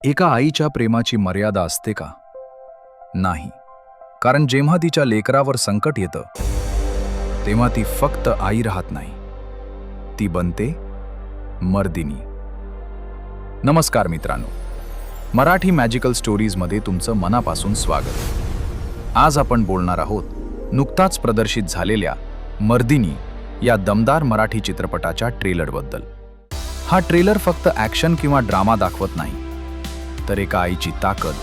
एका आईच्या प्रेमाची मर्यादा असते का? नाही. कारण जेव्हा तिच्या लेकरावर संकट येतं तेव्हा ती फक्त आई राहत नाही, ती बनते मर्दिनी. नमस्कार मित्रांनो, मराठी मॅजिकल स्टोरीजमध्ये तुमचं मनापासून स्वागत. आज आपण बोलणार आहोत नुकताच प्रदर्शित झालेल्या मर्दिनी या दमदार मराठी चित्रपटाच्या ट्रेलरबद्दल. हा ट्रेलर फक्त ॲक्शन किंवा ड्रामा दाखवत नाही, तर एका आईची ताकद,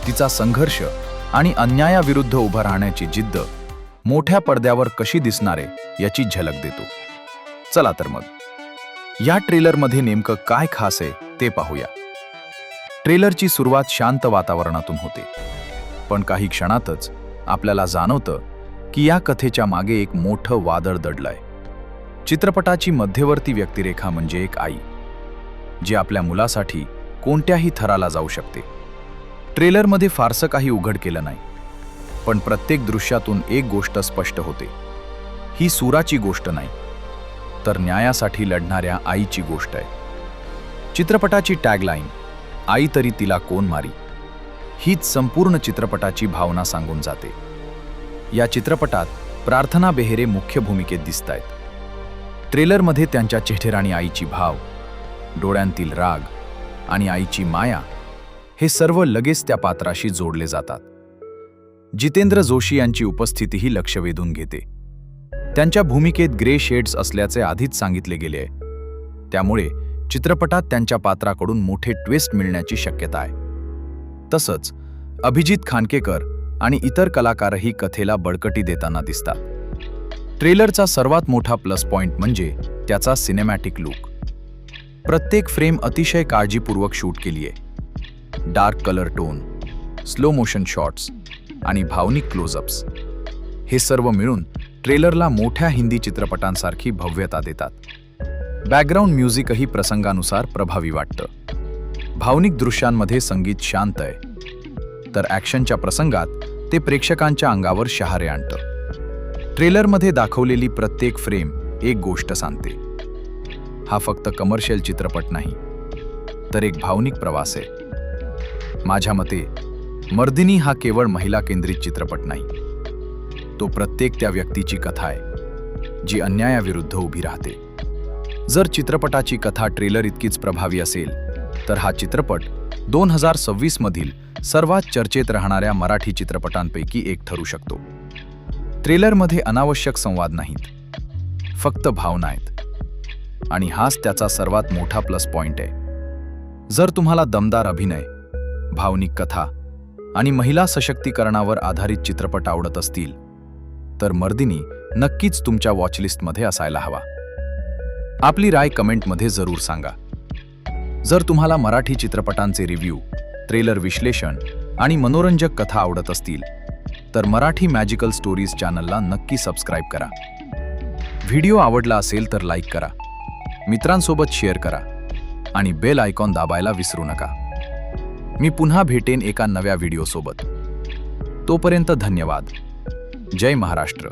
तिचा संघर्ष आणि अन्यायाविरुद्ध उभं राहण्याची जिद्द मोठ्या पडद्यावर कशी दिसणार आहे याची झलक देतो. चला तर मग या ट्रेलरमध्ये नेमकं काय खास आहे ते पाहूया. ट्रेलरची सुरुवात शांत वातावरणातून होते, पण काही क्षणातच आपल्याला जाणवतं की या कथेच्या मागे एक मोठं वादळ दडलंय. चित्रपटाची मध्यवर्ती व्यक्तिरेखा म्हणजे एक आई, जी आपल्या मुलासाठी कोणत्याही थराला जाऊ शकते. ट्रेलरमध्ये फारसं काही उघड केलं नाही, पण प्रत्येक दृश्यातून एक गोष्ट स्पष्ट होते. ही सुराची गोष्ट नाही, तर न्यायासाठी लढणाऱ्या आईची गोष्ट आहे. चित्रपटाची टॅगलाईन, आई तरी तिला कोण मारी, हीच संपूर्ण चित्रपटाची भावना सांगून जाते. या चित्रपटात प्रार्थना बेहेरे मुख्य भूमिकेत दिसतायत. ट्रेलरमध्ये त्यांच्या चेहऱ्याने आईची भाव, डोळ्यांतील राग आणि आईची माया हे सर्व लगेच त्या पात्राशी जोडले जातात. जितेंद्र जोशी यांची उपस्थितीही लक्ष वेधून घेते. त्यांच्या भूमिकेत ग्रे शेड्स असल्याचे आधीच सांगितले गेले आहे, त्यामुळे चित्रपटात त्यांच्या पात्राकडून मोठे ट्विस्ट मिळण्याची शक्यता आहे. तसंच अभिजित खानकेकर आणि इतर कलाकारही कथेला बळकटी देताना दिसतात. ट्रेलरचा सर्वात मोठा प्लस पॉइंट म्हणजे त्याचा सिनेमॅटिक लुक. प्रत्येक फ्रेम अतिशय काळजीपूर्वक शूट केली आहे. Dark colour tone, slow motion shots आणि भावनिक क्लोजअप्स हे सर्व मिळून ट्रेलरला मोठ्या हिंदी चित्रपटांसारखी भव्यता देतात. बॅकग्राऊंड म्युझिकही प्रसंगानुसार प्रभावी वाटतं. भावनिक दृश्यांमध्ये संगीत शांत आहे, तर ॲक्शनच्या प्रसंगात ते प्रेक्षकांच्या अंगावर शहारे आणतं. ट्रेलरमध्ये दाखवलेली प्रत्येक फ्रेम एक गोष्ट सांगते. हा फक्त कमर्शियल चित्रपट नाही, तर एक भावनिक प्रवास आहे. माझ्या मते मर्दिनी हा केवळ महिला केंद्रित चित्रपट नाही, तो प्रत्येक त्या व्यक्तीची कथा आहे जी अन्यायाविरुद्ध उभी राहते. जर चित्रपटाची कथा ट्रेलर इतकीच प्रभावी असेल, तर हा चित्रपट 2026 मधील सर्वात चर्चेत राहणाऱ्या मराठी चित्रपटांपैकी एक ठरू शकतो. ट्रेलरमध्ये अनावश्यक संवाद नाहीत, फक्त भावना आहेत, आणि हाच त्याचा सर्वात मोठा प्लस पॉइंट आहे. जर तुम्हाला दमदार अभिनय, भावनिक कथा आणि महिला सशक्तीकरणावर आधारित चित्रपट आवडत असतील, तर मर्दिनी नक्कीच तुमच्या वॉचलिस्टमध्ये असायला हवा. आपली राय कमेंटमध्ये जरूर सांगा. जर तुम्हाला मराठी चित्रपटांचे रिव्ह्यू, ट्रेलर विश्लेषण आणि मनोरंजक कथा आवडत असतील, तर मराठी मॅजिकल स्टोरीज चॅनलला नक्की सबस्क्राईब करा. व्हिडिओ आवडला असेल तर लाईक करा, मित्रांसोबत शेअर करा आणि बेल आयकॉन दाबायला विसरू नका. मी पुन्हा भेटेन एका नव्या व्हिडिओसोबत. तोपर्यंत धन्यवाद. जय महाराष्ट्र.